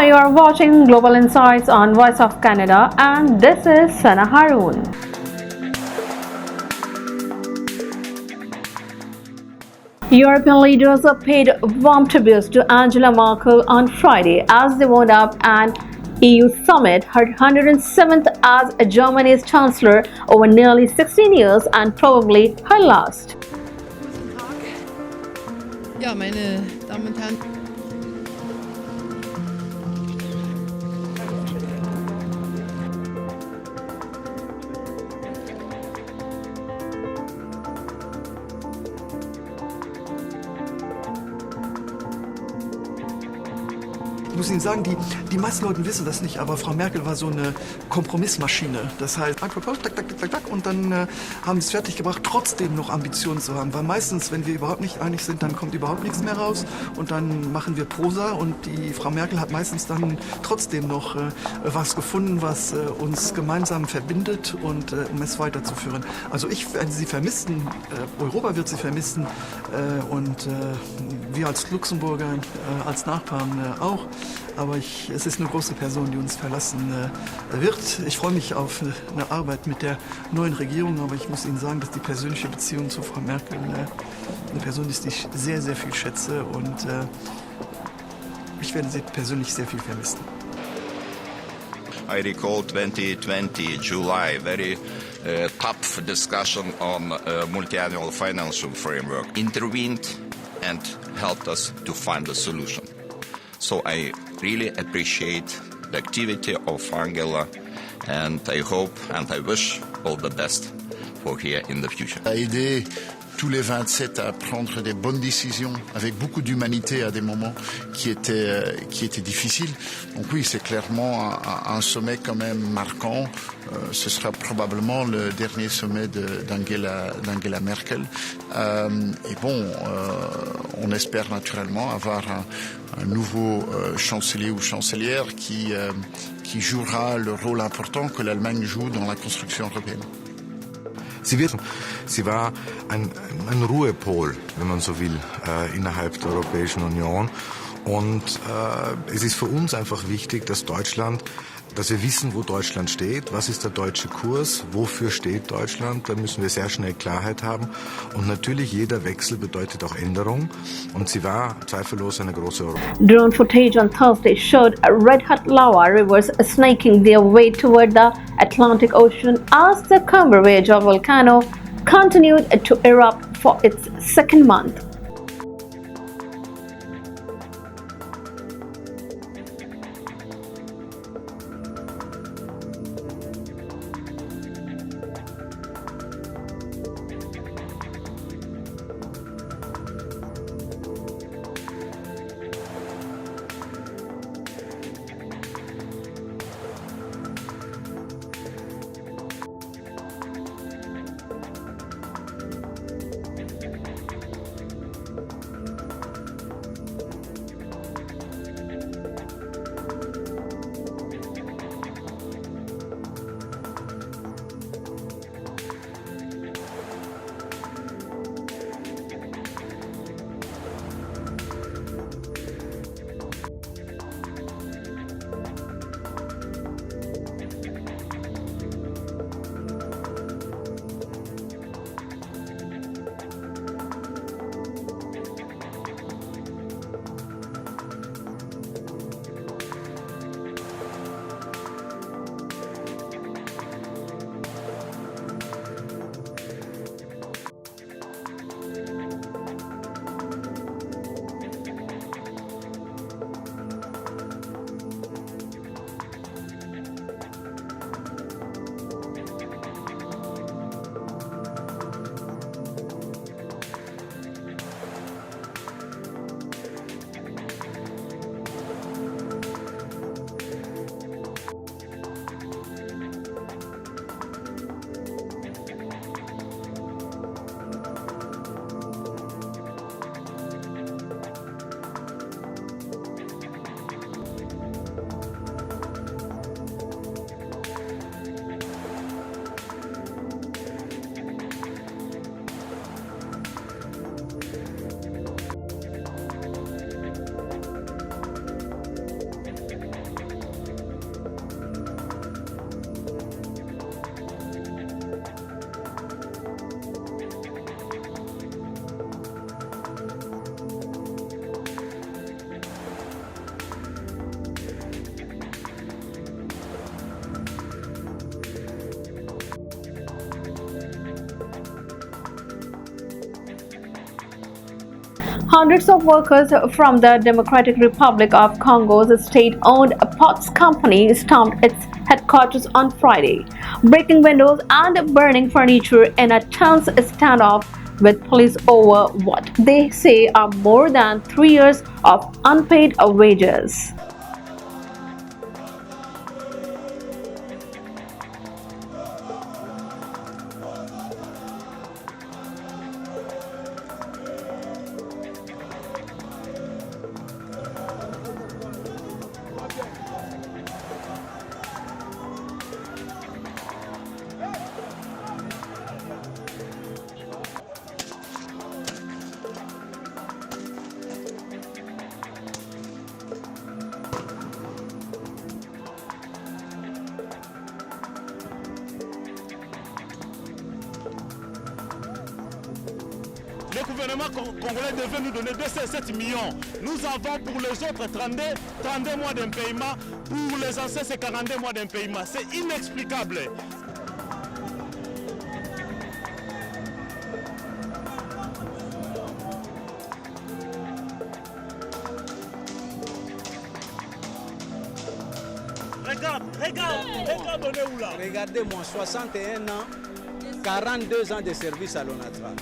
Hi, you are watching Global Insights on Voice of Canada, and this is Sana Haroon. European leaders paid warm tributes to Angela Merkel on Friday as they wound up an EU summit, her 107th as Germany's Chancellor over nearly 16 years and probably her last. Guten Tag. Ja, meine Damen und Herren. Ich muss Ihnen sagen, die meisten Leute wissen das nicht, aber Frau Merkel war so eine Kompromissmaschine. Das heißt, tak, tak, tak, und dann haben sie es fertiggebracht, trotzdem noch Ambitionen zu haben. Weil meistens, wenn wir überhaupt nicht einig sind, dann kommt überhaupt nichts mehr raus und dann machen wir Prosa und die Frau Merkel hat meistens dann trotzdem noch was gefunden, was uns gemeinsam verbindet und um es weiterzuführen. Also ich werde sie vermissen, Europa wird sie vermissen und wir als Luxemburger, als Nachbarn auch. Aber es ist eine große Person, die uns verlassen wird. Ich freue mich auf eine Arbeit mit der neuen Regierung, aber ich muss Ihnen sagen, dass die persönliche Beziehung zu Frau Merkel eine Person ist, die ich sehr, sehr viel schätze und ich werde sie persönlich sehr viel vermissen. I recall 2020 July, very tough discussion on multi-annual financial framework. Intervened and helped us to find a solution. So I really appreciate the activity of Angela, and I hope and I wish all the best for her in the future. A aidé tous les 27 à prendre des bonnes décisions avec beaucoup d'humanité à des moments qui étaient difficiles. Donc oui, c'est clairement un sommet quand même marquant. Ce sera probablement le dernier sommet d'Angela Merkel. Et bon, on espère naturellement avoir un nouveau chancelier ou chancelière qui jouera le rôle important que l'Allemagne joue dans la construction européenne. Sie war ein Ruhepol, wenn man so will, innerhalb der Europäischen Union. Und es ist für uns einfach wichtig, dass wir wissen, wo Deutschland steht, was ist der deutsche Kurs, wofür steht Deutschland, da müssen wir sehr schnell Klarheit haben. Und natürlich, jeder Wechsel bedeutet auch Änderung. Und sie war zweifellos eine große Europäerin. Drone footage on Thursday showed red-hot lava rivers snaking their way toward the Atlantic Ocean as the Cumberbatch volcano continued to erupt for its second month. Hundreds of workers from the Democratic Republic of Congo's state-owned Potts company stormed its headquarters on Friday, breaking windows and burning furniture in a tense standoff with police over what they say are more than 3 years of unpaid wages. Le gouvernement congolais devait nous donner 207 millions. Nous avons pour les autres 32 mois d'impayement. Pour les anciens, c'est 42 mois d'impayement. C'est inexplicable. Regarde, on est où là? Regardez-moi, 61 ans, 42 ans de service à l'ONATRA.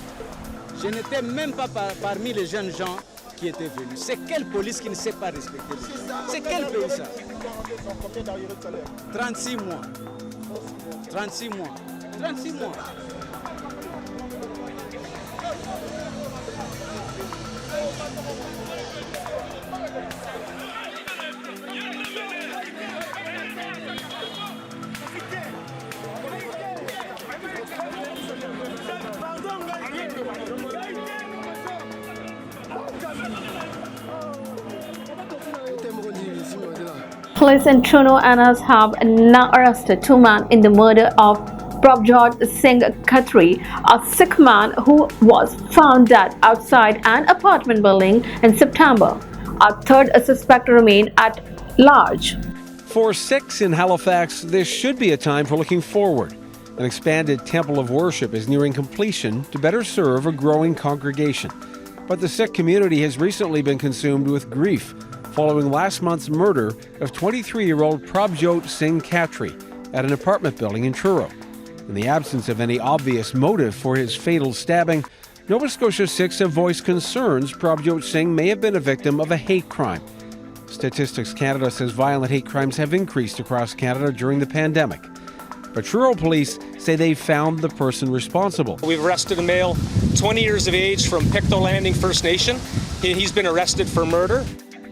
Je n'étais même pas parmi les jeunes gens qui étaient venus. C'est quelle police qui ne sait pas respecter les gens? C'est quel pays ça? 36 mois. 36 mois. 36 mois. Police in Toronto and have now arrested two men in the murder of Prabjot Singh Khatri, a Sikh man who was found dead outside an apartment building in September. A third suspect remained at large. For Sikhs in Halifax, this should be a time for looking forward. An expanded temple of worship is nearing completion to better serve a growing congregation. But the Sikh community has recently been consumed with grief following last month's murder of 23-year-old Prabjot Singh Khatri at an apartment building in Truro. In the absence of any obvious motive for his fatal stabbing, Nova Scotia Sikhs have voiced concerns Prabjot Singh may have been a victim of a hate crime. Statistics Canada says violent hate crimes have increased across Canada during the pandemic. But Truro police say they found the person responsible. We've arrested a male, 20 years of age, from Pictou Landing First Nation. He's been arrested for murder.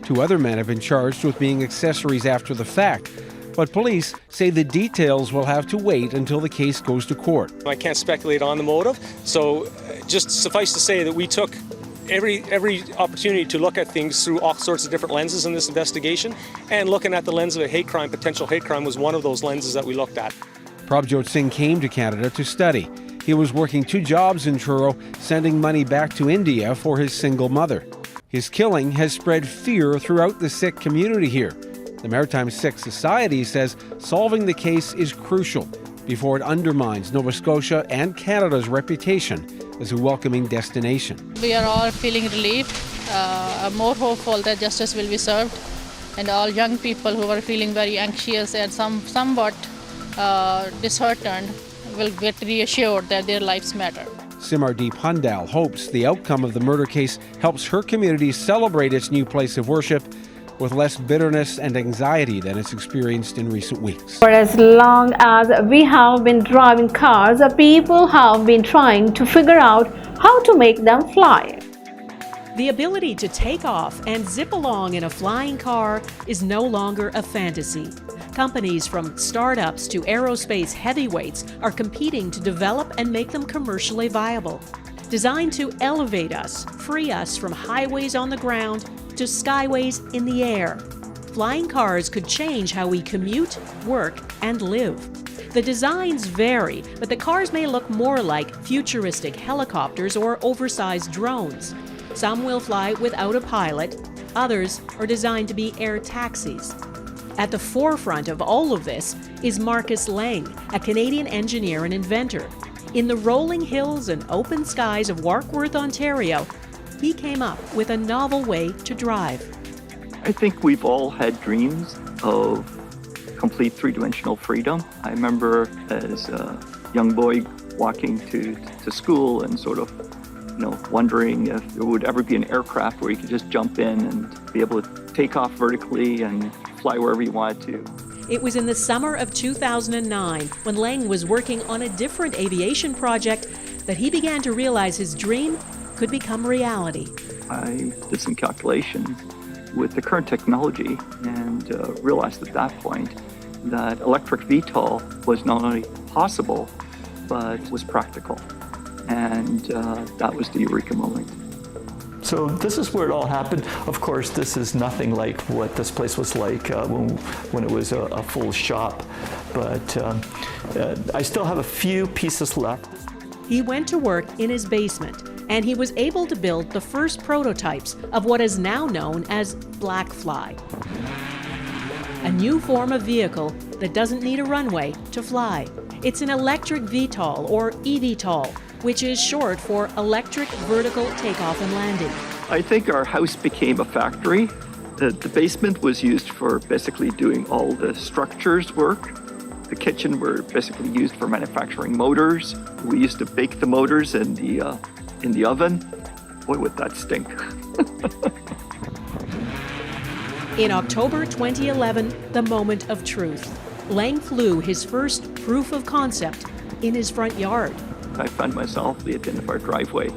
Two other men have been charged with being accessories after the fact. But police say the details will have to wait until the case goes to court. I can't speculate on the motive, so just suffice to say that we took every opportunity to look at things through all sorts of different lenses in this investigation, and looking at the lens of a hate crime, potential hate crime, was one of those lenses that we looked at. Prabjot Singh came to Canada to study. He was working 2 jobs in Truro, sending money back to India for his single mother. His killing has spread fear throughout the Sikh community here. The Maritime Sikh Society says solving the case is crucial before it undermines Nova Scotia and Canada's reputation as a welcoming destination. We are all feeling relieved, more hopeful that justice will be served, and all young people who are feeling very anxious and somewhat disheartened will get reassured that their lives matter. Simardeep Hundal hopes the outcome of the murder case helps her community celebrate its new place of worship with less bitterness and anxiety than it's experienced in recent weeks. For as long as we have been driving cars, people have been trying to figure out how to make them fly. The ability to take off and zip along in a flying car is no longer a fantasy. Companies from startups to aerospace heavyweights are competing to develop and make them commercially viable. Designed to elevate us, free us from highways on the ground to skyways in the air. Flying cars could change how we commute, work, and live. The designs vary, but the cars may look more like futuristic helicopters or oversized drones. Some will fly without a pilot, others are designed to be air taxis. At the forefront of all of this is Marcus Lang, a Canadian engineer and inventor. In the rolling hills and open skies of Warkworth, Ontario, he came up with a novel way to drive. I think we've all had dreams of complete three-dimensional freedom. I remember as a young boy walking to school and sort of, wondering if there would ever be an aircraft where you could just jump in and be able to take off vertically and fly wherever you wanted to. It was in the summer of 2009, when Lang was working on a different aviation project, that he began to realize his dream could become reality. I did some calculations with the current technology and realized at that point that electric VTOL was not only possible, but was practical. And that was the eureka moment. So this is where it all happened. Of course, this is nothing like what this place was like when it was a full shop. But I still have a few pieces left. He went to work in his basement, and he was able to build the first prototypes of what is now known as Blackfly, a new form of vehicle that doesn't need a runway to fly. It's an electric VTOL, or eVTOL, which is short for Electric Vertical Takeoff and Landing. I think our house became a factory. The basement was used for basically doing all the structures work. The kitchen were basically used for manufacturing motors. We used to bake the motors in the oven. Boy, would that stink. In October 2011, the moment of truth. Lang flew his first proof of concept in his front yard. I found myself at the end of our driveway.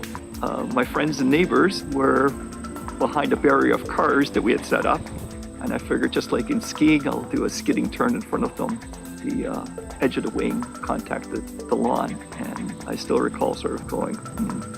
My friends and neighbors were behind a barrier of cars that we had set up. And I figured, just like in skiing, I'll do a skidding turn in front of them. The edge of the wing contacted the lawn. And I still recall sort of going,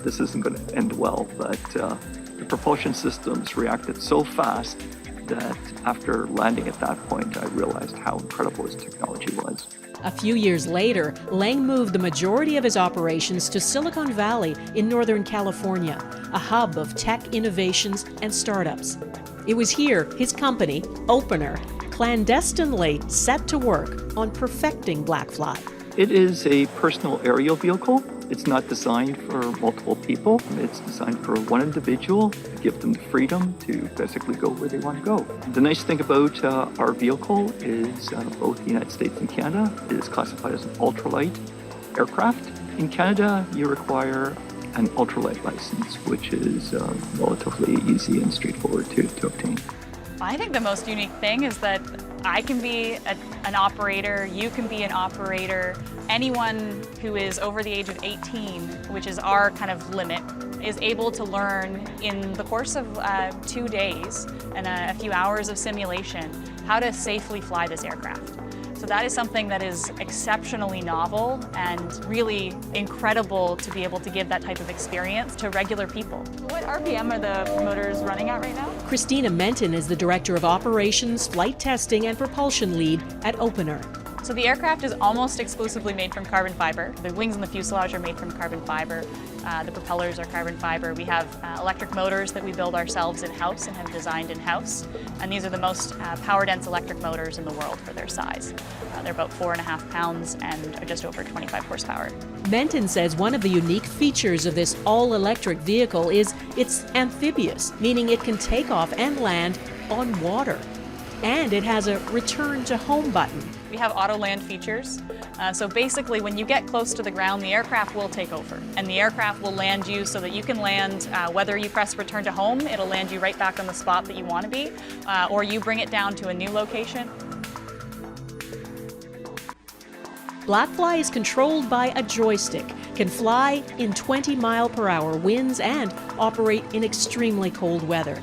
this isn't going to end well. But the propulsion systems reacted so fast that after landing at that point, I realized how incredible this technology was. A few years later, Lang moved the majority of his operations to Silicon Valley in Northern California, a hub of tech innovations and startups. It was here his company, Opener, clandestinely set to work on perfecting Blackfly. It is a personal aerial vehicle. It's not designed for multiple people. It's designed for one individual, to give them the freedom to basically go where they want to go. The nice thing about our vehicle is both the United States and Canada, it is classified as an ultralight aircraft. In Canada, you require an ultralight license, which is relatively easy and straightforward to obtain. I think the most unique thing is that I can be an operator, you can be an operator. Anyone who is over the age of 18, which is our kind of limit, is able to learn in the course of 2 days and a few hours of simulation how to safely fly this aircraft. So that is something that is exceptionally novel and really incredible to be able to give that type of experience to regular people. What RPM are the motors running at right now? Christina Menton is the Director of Operations, Flight Testing, and Propulsion Lead at Opener. So the aircraft is almost exclusively made from carbon fiber. The wings and the fuselage are made from carbon fiber. The propellers are carbon fiber. We have electric motors that we build ourselves in-house and have designed in-house. And these are the most power-dense electric motors in the world for their size. They're about 4.5 pounds and are just over 25 horsepower. Menton says one of the unique features of this all-electric vehicle is it's amphibious, meaning it can take off and land on water. And it has a return-to-home button. We have auto land features. So basically, when you get close to the ground, the aircraft will take over. And the aircraft will land you so that you can land, whether you press return to home, it'll land you right back on the spot that you want to be, or you bring it down to a new location. Blackfly is controlled by a joystick, can fly in 20-mile-per-hour winds, and operate in extremely cold weather.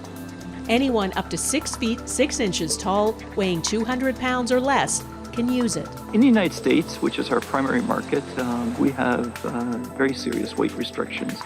Anyone up to 6 feet 6 inches tall, weighing 200 pounds or less, can use it. In the United States, which is our primary market, we have very serious weight restrictions.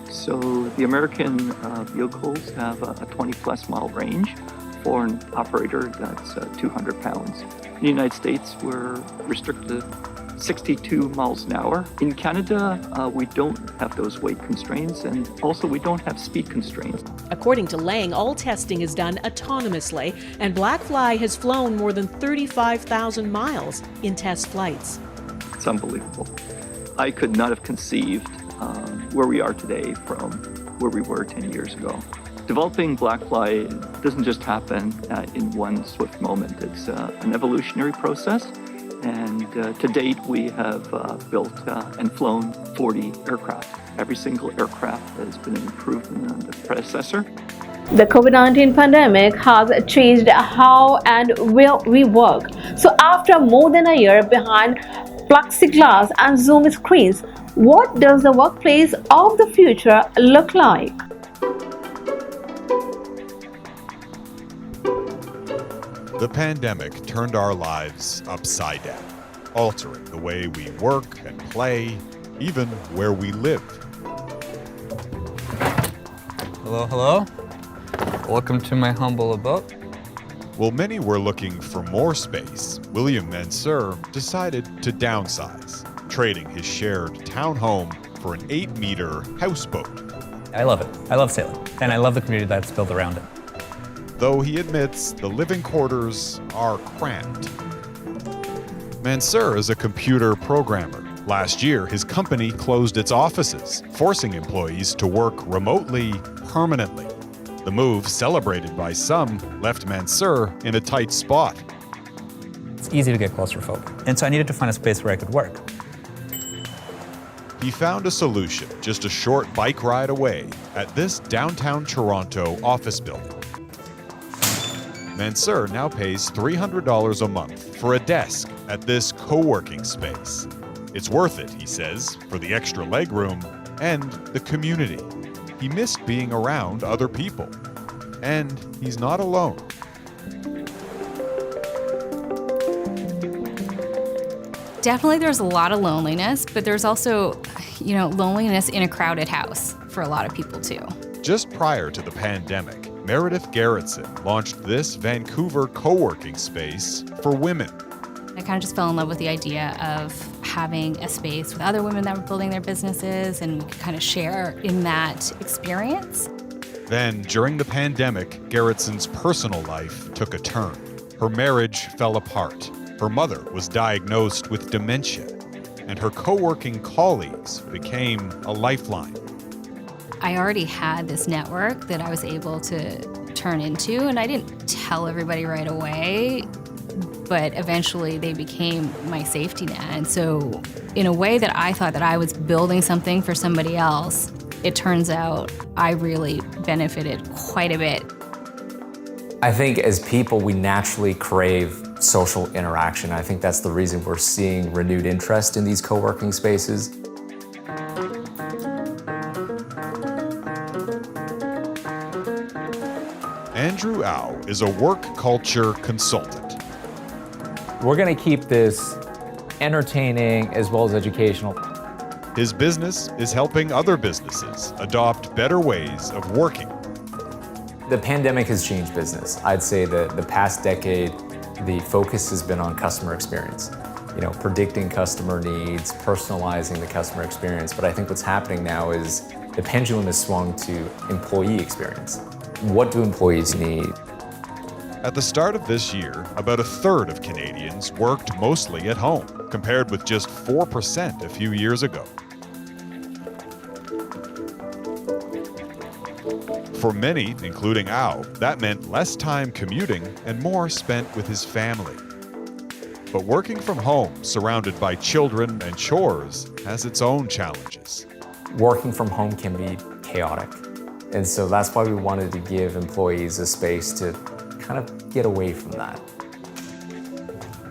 So the American vehicles have a 20-plus mile range for an operator that's 200 pounds. In the United States, we're restricted to 62 miles an hour. In Canada, we don't have those weight constraints, and also we don't have speed constraints. According to Lang, all testing is done autonomously, and Blackfly has flown more than 35,000 miles in test flights. It's unbelievable. I could not have conceived where we are today from where we were 10 years ago. Developing Blackfly doesn't just happen in one swift moment. It's an evolutionary process. And to date, we have built and flown 40 aircraft. Every single aircraft has been an improvement on the predecessor. The COVID-19 pandemic has changed how and where we work. So after more than a year behind plexiglass and Zoom screens, what does the workplace of the future look like? The pandemic turned our lives upside down, altering the way we work and play, even where we live. Hello, hello. Welcome to my humble abode. While many were looking for more space, William Mansur decided to downsize, trading his shared townhome for an 8-meter houseboat. I love it. I love sailing, and I love the community that's built around it. Though he admits the living quarters are cramped. Mansur is a computer programmer. Last year, his company closed its offices, forcing employees to work remotely permanently. The move, celebrated by some, left Mansur in a tight spot. It's easy to get claustrophobic, and so I needed to find a space where I could work. He found a solution just a short bike ride away at this downtown Toronto office building. Mansur now pays $300 a month for a desk at this co-working space. It's worth it, he says, for the extra legroom and the community. He missed being around other people. And he's not alone. Definitely there's a lot of loneliness, but there's also, loneliness in a crowded house for a lot of people too. Just prior to the pandemic, Meredith Gerritsen launched this Vancouver co-working space for women. I kind of just fell in love with the idea of having a space with other women that were building their businesses, and we could kind of share in that experience. Then, during the pandemic, Gerritsen's personal life took a turn. Her marriage fell apart. Her mother was diagnosed with dementia, and her co-working colleagues became a lifeline. I already had this network that I was able to turn into, and I didn't tell everybody right away, but eventually they became my safety net. And so in a way that I thought that I was building something for somebody else, it turns out I really benefited quite a bit. I think as people, we naturally crave social interaction. I think that's the reason we're seeing renewed interest in these co-working spaces. Andrew Au is a work culture consultant. We're going to keep this entertaining as well as educational. His business is helping other businesses adopt better ways of working. The pandemic has changed business. I'd say that the past decade, the focus has been on customer experience. Predicting customer needs, personalizing the customer experience. But I think what's happening now is the pendulum has swung to employee experience. What do employees need? At the start of this year, about a third of Canadians worked mostly at home, compared with just 4% a few years ago. For many, including Au, that meant less time commuting and more spent with his family. But working from home, surrounded by children and chores, has its own challenges. Working from home can be chaotic. And so that's why we wanted to give employees a space to kind of get away from that.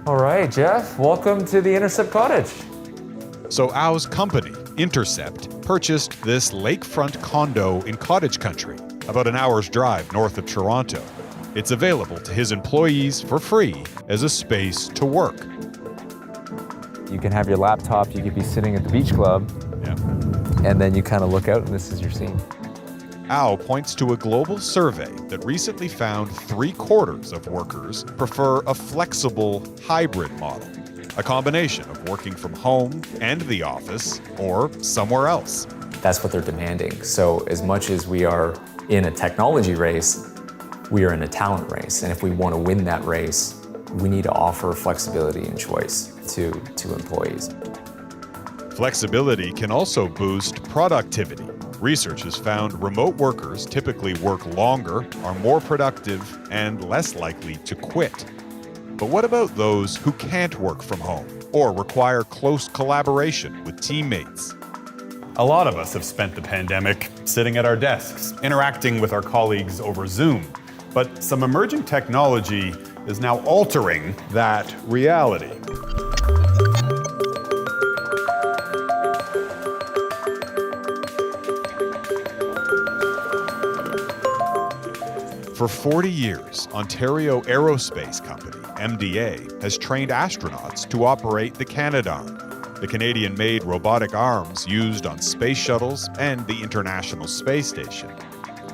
All right, Jeff, welcome to the Intercept Cottage. So Au's company, Intercept, purchased this lakefront condo in cottage country, about an hour's drive north of Toronto. It's available to his employees for free as a space to work. You can have your laptop, you could be sitting at the beach club, and then you kind of look out and this is your scene. Au points to a global survey that recently found 3/4 of workers prefer a flexible hybrid model, a combination of working from home and the office or somewhere else. That's what they're demanding. So as much as we are in a technology race, we are in a talent race. And if we want to win that race, we need to offer flexibility and choice to employees. Flexibility can also boost productivity. Research has found remote workers typically work longer, are more productive, and less likely to quit. But what about those who can't work from home or require close collaboration with teammates? A lot of us have spent the pandemic sitting at our desks, interacting with our colleagues over Zoom. But some emerging technology is now altering that reality. For 40 years, Ontario Aerospace Company, MDA, has trained astronauts to operate the Canadarm, the Canadian-made robotic arms used on space shuttles and the International Space Station.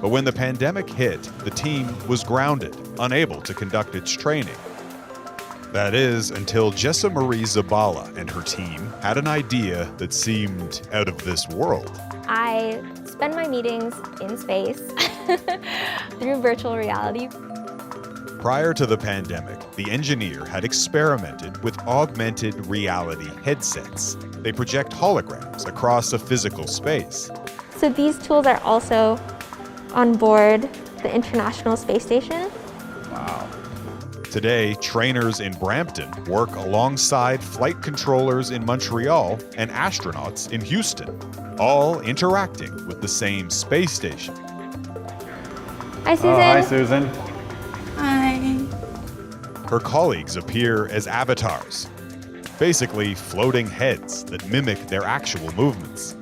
But when the pandemic hit, the team was grounded, unable to conduct its training. That is, until Jessa Marie Zabala and her team had an idea that seemed out of this world. I spend my meetings in space through virtual reality. Prior to the pandemic, the engineer had experimented with augmented reality headsets. They project holograms across a physical space. So these tools are also on board the International Space Station. Wow. Today, trainers in Brampton work alongside flight controllers in Montreal and astronauts in Houston, all interacting with the same space station. Hi, Susan. Oh, hi, Susan. Hi. Her colleagues appear as avatars, basically floating heads that mimic their actual movements.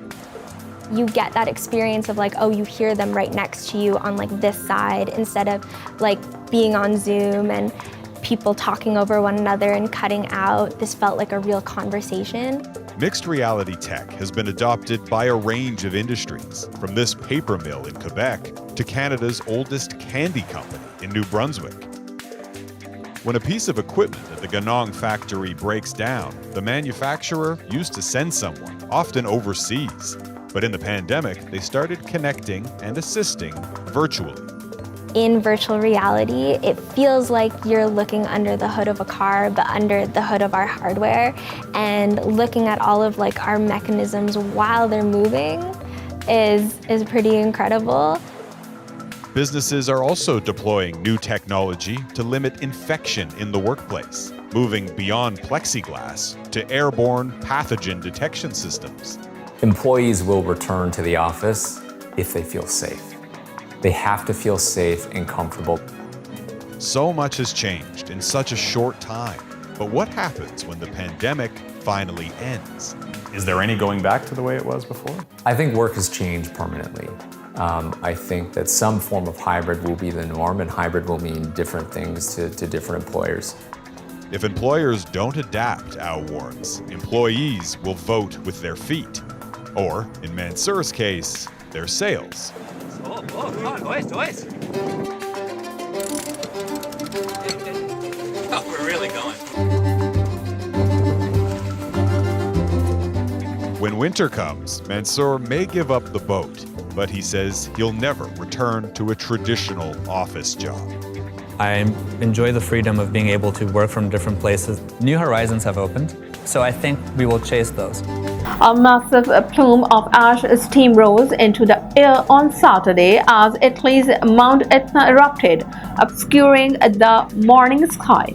You get that experience of like, oh, you hear them right next to you on like this side instead of like being on Zoom and people talking over one another and cutting out. This felt like a real conversation. Mixed reality tech has been adopted by a range of industries, from this paper mill in Quebec to Canada's oldest candy company in New Brunswick. When a piece of equipment at the Ganong factory breaks down, the manufacturer used to send someone, often overseas. But in the pandemic, they started connecting and assisting virtually. In virtual reality, it feels like you're looking under the hood of a car, but under the hood of our hardware, and looking at all of like our mechanisms while they're moving is pretty incredible. Businesses are also deploying new technology to limit infection in the workplace, moving beyond plexiglass to airborne pathogen detection systems. Employees will return to the office if they feel safe. They have to feel safe and comfortable. So much has changed in such a short time. But what happens when the pandemic finally ends? Is there any going back to the way it was before? I think work has changed permanently. I think that some form of hybrid will be the norm, and hybrid will mean different things to different employers. If employers don't adapt, Al warns, employees will vote with their feet. Or, in Mansour's case, their sales. Oh, come on, boys. Oh, we're really going. When winter comes, Mansour may give up the boat, but he says he'll never return to a traditional office job. I enjoy the freedom of being able to work from different places. New horizons have opened, so I think we will chase those. A massive plume of ash steam rose into the air on Saturday as Italy's Mount Etna erupted, obscuring the morning sky.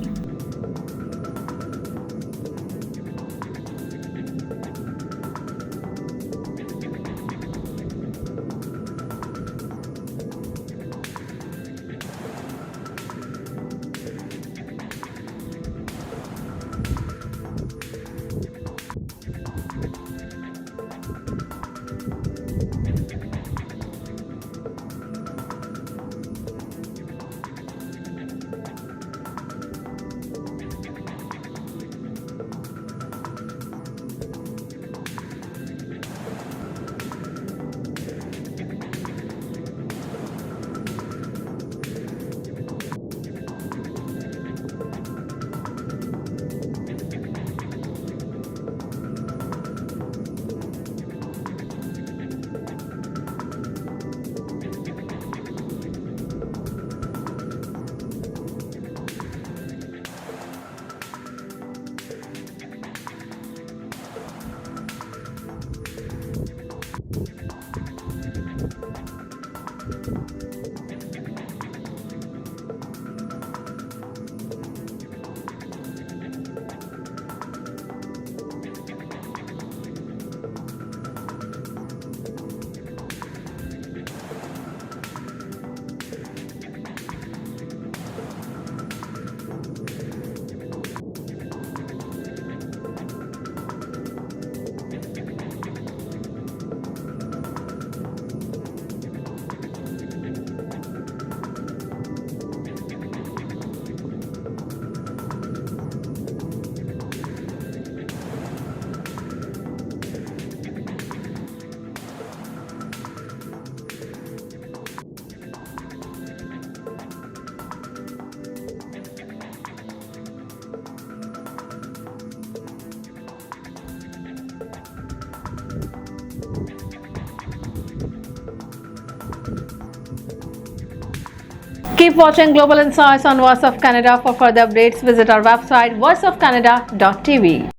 Keep watching Global Insights on Voice of Canada. For further updates, visit our website voiceofcanada.tv.